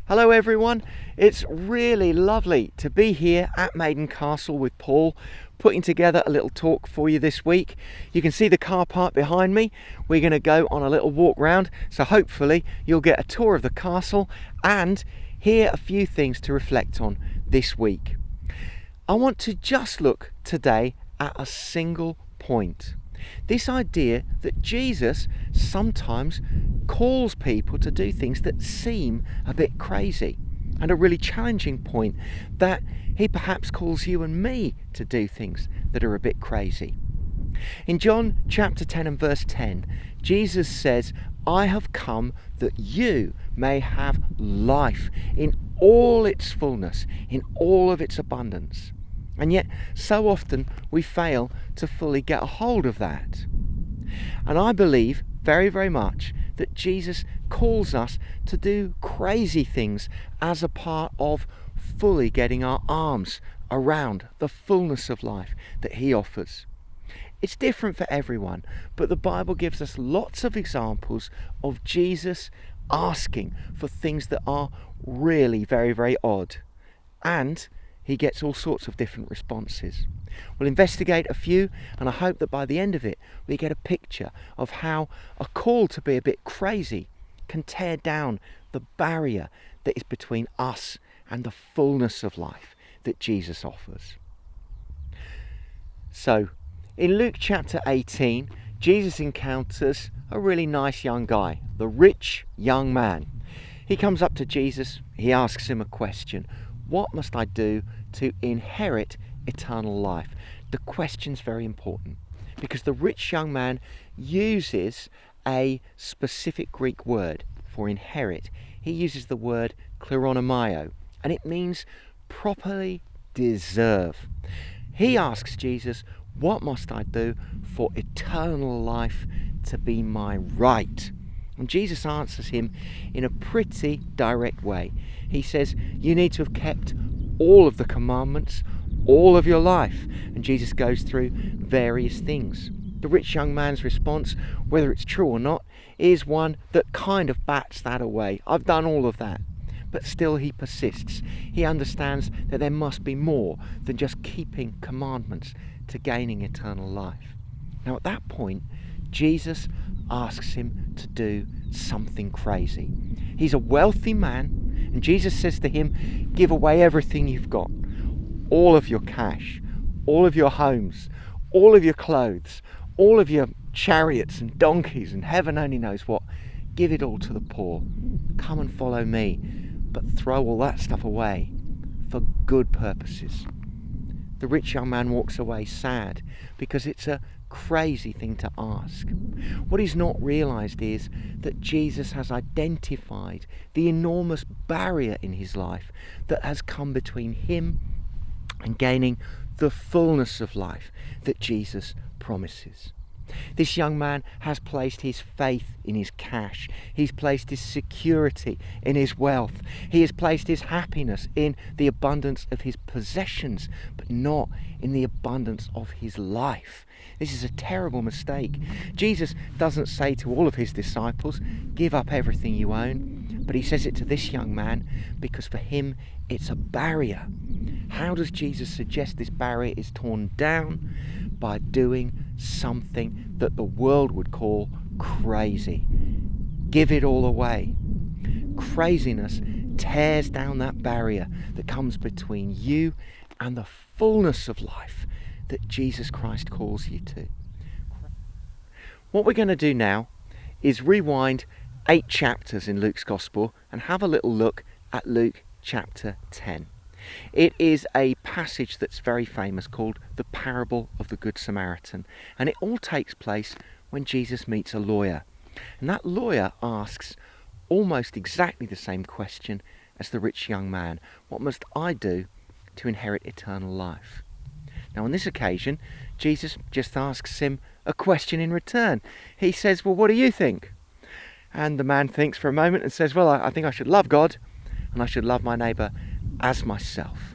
Hello everyone, it's really lovely to be here at Maiden Castle with Paul, putting together a little talk for you this week. You can see the car park behind me. We're going to go on a little walk round, so hopefully you'll get a tour of the castle and hear a few things to reflect on this week. I want to just look today at a single point. This idea that Jesus sometimes calls people to do things that seem a bit crazy, and a really challenging point that he perhaps calls you and me to do things that are a bit crazy. In John chapter 10 and verse 10, Jesus says, "I have come that you may have life in all its fullness, in all of its abundance." And yet, so often we fail to fully get a hold of that. And I believe very, very much that Jesus calls us to do crazy things as a part of fully getting our arms around the fullness of life that he offers. It's different for everyone, but the Bible gives us lots of examples of Jesus asking for things that are really very, very odd. And he gets all sorts of different responses. We'll investigate a few, and I hope that by the end of it we get a picture of how a call to be a bit crazy can tear down the barrier that is between us and the fullness of life that Jesus offers. So, in Luke chapter 18, Jesus encounters a really nice young guy, the rich young man. He comes up to Jesus, he asks him a question. What must I do to inherit eternal life? The question's very important because the rich young man uses a specific Greek word for inherit. He uses the word kleronomai, and it means properly deserve. He asks Jesus, what must I do for eternal life to be my right? And Jesus answers him in a pretty direct way. He says, you need to have kept all of the commandments all of your life. And Jesus goes through various things. The rich young man's response, whether it's true or not, is one that kind of bats that away. I've done all of that. But still he persists. He understands that there must be more than just keeping commandments to gaining eternal life. Now at that point, Jesus asks him to do something crazy. He's a wealthy man, and Jesus says to him, give away everything you've got. All of your cash, all of your homes, all of your clothes, all of your chariots and donkeys and heaven only knows what. Give it all to the poor. Come and follow me, but throw all that stuff away for good purposes. The rich young man walks away sad because it's a crazy thing to ask. What he's not realised is that Jesus has identified the enormous barrier in his life that has come between him and gaining the fullness of life that Jesus promises. This young man has placed his faith in his cash. He's placed his security in his wealth. He has placed his happiness in the abundance of his possessions, but not in the abundance of his life. This is a terrible mistake. Jesus doesn't say to all of his disciples, give up everything you own, but he says it to this young man because for him it's a barrier. How does Jesus suggest this barrier is torn down? By doing something that the world would call crazy. Give it all away. Craziness tears down that barrier that comes between you and the fullness of life that Jesus Christ calls you to. What we're going to do now is rewind 8 chapters in Luke's Gospel and have a little look at Luke chapter 10. It is a passage that's very famous called the Parable of the Good Samaritan, and it all takes place when Jesus meets a lawyer. And that lawyer asks almost exactly the same question as the rich young man. What must I do to inherit eternal life? Now on this occasion, Jesus just asks him a question in return. He says, well, what do you think? And the man thinks for a moment and says, well, I think I should love God and I should love my neighbour as myself.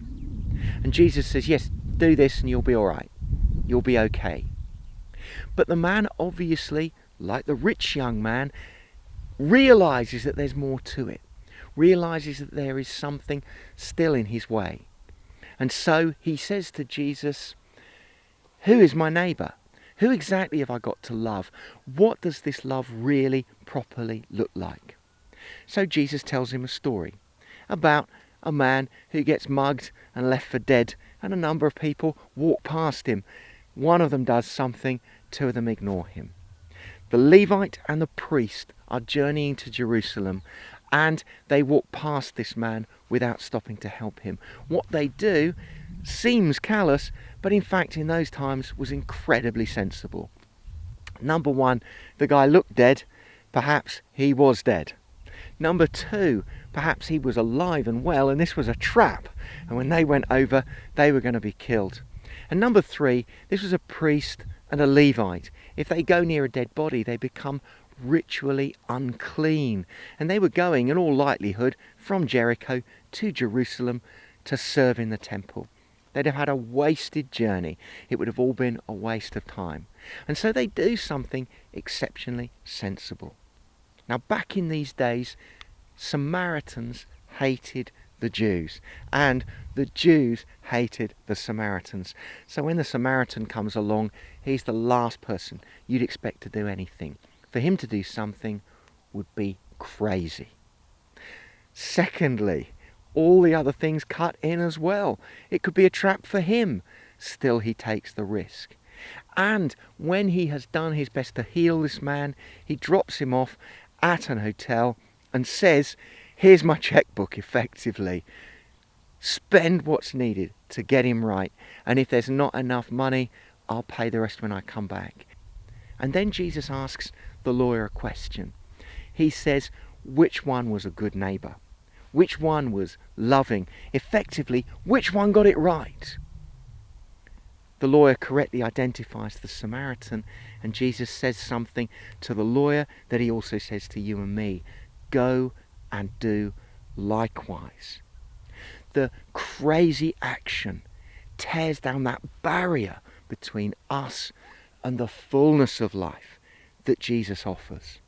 And Jesus says, yes, do this and you'll be all right. You'll be okay. But the man obviously, like the rich young man, realizes that there's more to it. realizes that there is something still in his way. And so he says to Jesus, who is my neighbour? Who exactly have I got to love? What does this love really properly look like? So Jesus tells him a story about a man who gets mugged and left for dead, and a number of people walk past him. One of them does something, two of them ignore him. The Levite and the priest are journeying to Jerusalem, and they walk past this man without stopping to help him. What they do seems callous, but in fact in those times was incredibly sensible. Number one, the guy looked dead. Perhaps he was dead. Number two, perhaps he was alive and well, and this was a trap, and when they went over, they were going to be killed. And number three, this was a priest and a Levite. If they go near a dead body, they become ritually unclean, and they were going, in all likelihood, from Jericho to Jerusalem to serve in the temple. They'd have had a wasted journey. It would have all been a waste of time. And so they do something exceptionally sensible. Now, back in these days, Samaritans hated the Jews, and the Jews hated the Samaritans. So when the Samaritan comes along, he's the last person you'd expect to do anything. For him to do something would be crazy. Secondly, all the other things cut in as well. It could be a trap for him. Still, he takes the risk. And when he has done his best to heal this man, he drops him off at an hotel and says, here's my checkbook, effectively. Spend what's needed to get him right. And if there's not enough money, I'll pay the rest when I come back. And then Jesus asks the lawyer a question. He says, which one was a good neighbour? Which one was loving? Effectively, which one got it right? The lawyer correctly identifies the Samaritan, and Jesus says something to the lawyer that he also says to you and me. Go and do likewise. The crazy action tears down that barrier between us and the fullness of life that Jesus offers.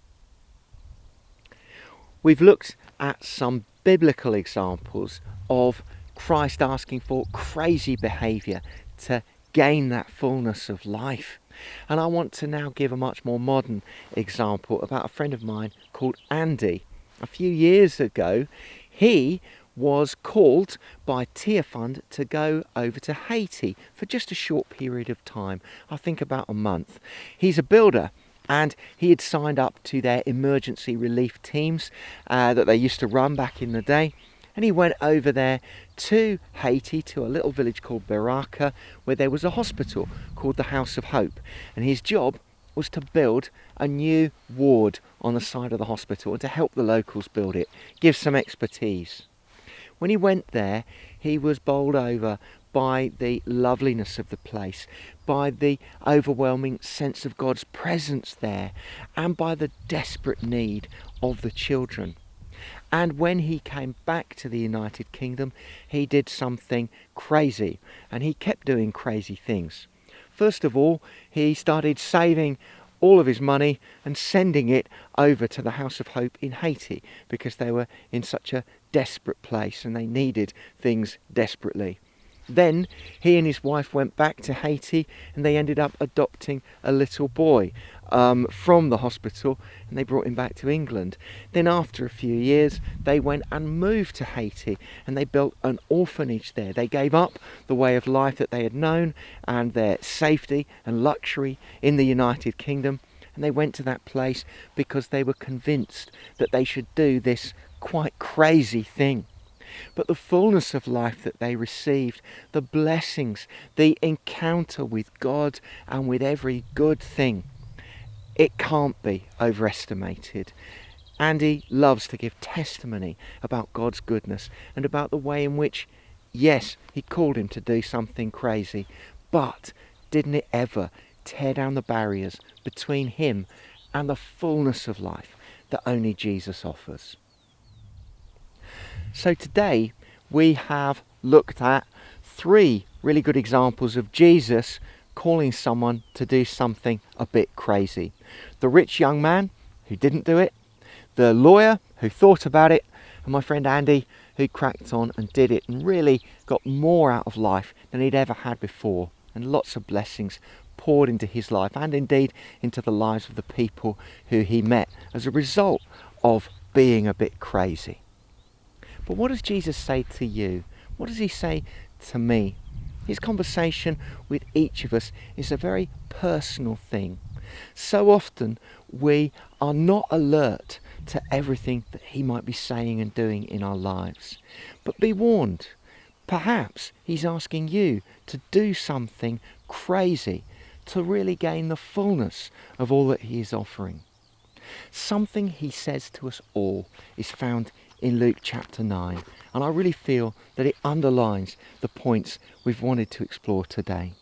We've looked at some biblical examples of Christ asking for crazy behaviour to gain that fullness of life. And I want to now give a much more modern example about a friend of mine called Andy. A few years ago, he was called by Tearfund to go over to Haiti for just a short period of time, I think about a month. He's a builder, and he had signed up to their emergency relief teams that they used to run back in the day. And he went over there to Haiti, to a little village called Baraka, where there was a hospital called the House of Hope. And his job was to build a new ward on the side of the hospital and to help the locals build it, give some expertise. When he went there, he was bowled over by the loveliness of the place, by the overwhelming sense of God's presence there, and by the desperate need of the children. And when he came back to the United Kingdom, he did something crazy, and he kept doing crazy things. First of all, he started saving all of his money and sending it over to the House of Hope in Haiti, because they were in such a desperate place and they needed things desperately. Then he and his wife went back to Haiti, and they ended up adopting a little boy from the hospital, and they brought him back to England. Then after a few years, they went and moved to Haiti, and they built an orphanage there. They gave up the way of life that they had known and their safety and luxury in the United Kingdom, and they went to that place because they were convinced that they should do this quite crazy thing. But the fullness of life that they received, the blessings, the encounter with God and with every good thing, it can't be overestimated. Andy loves to give testimony about God's goodness and about the way in which, yes, he called him to do something crazy, but didn't it ever tear down the barriers between him and the fullness of life that only Jesus offers? So today we have looked at 3 really good examples of Jesus calling someone to do something a bit crazy. The rich young man who didn't do it, the lawyer who thought about it, and my friend Andy, who cracked on and did it and really got more out of life than he'd ever had before, and lots of blessings poured into his life and indeed into the lives of the people who he met as a result of being a bit crazy. But what does Jesus say to you? What does he say to me? His conversation with each of us is a very personal thing. So often we are not alert to everything that he might be saying and doing in our lives. But be warned, perhaps he's asking you to do something crazy to really gain the fullness of all that he is offering. Something he says to us all is found in Luke chapter 9, and I really feel that it underlines the points we've wanted to explore today.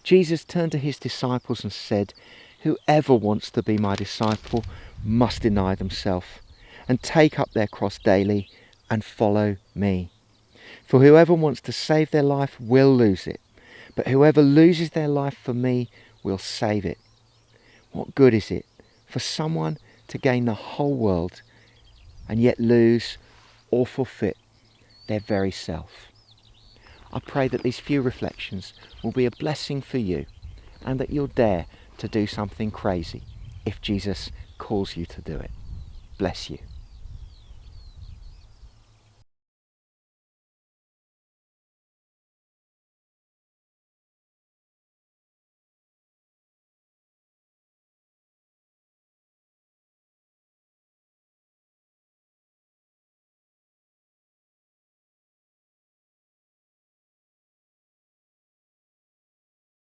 Jesus turned to his disciples and said, "Whoever wants to be my disciple must deny themselves and take up their cross daily and follow me. For whoever wants to save their life will lose it, but whoever loses their life for me will save it. What good is it for someone to gain the whole world and yet lose or forfeit their very self?" I pray that these few reflections will be a blessing for you and that you'll dare to do something crazy if Jesus calls you to do it. Bless you.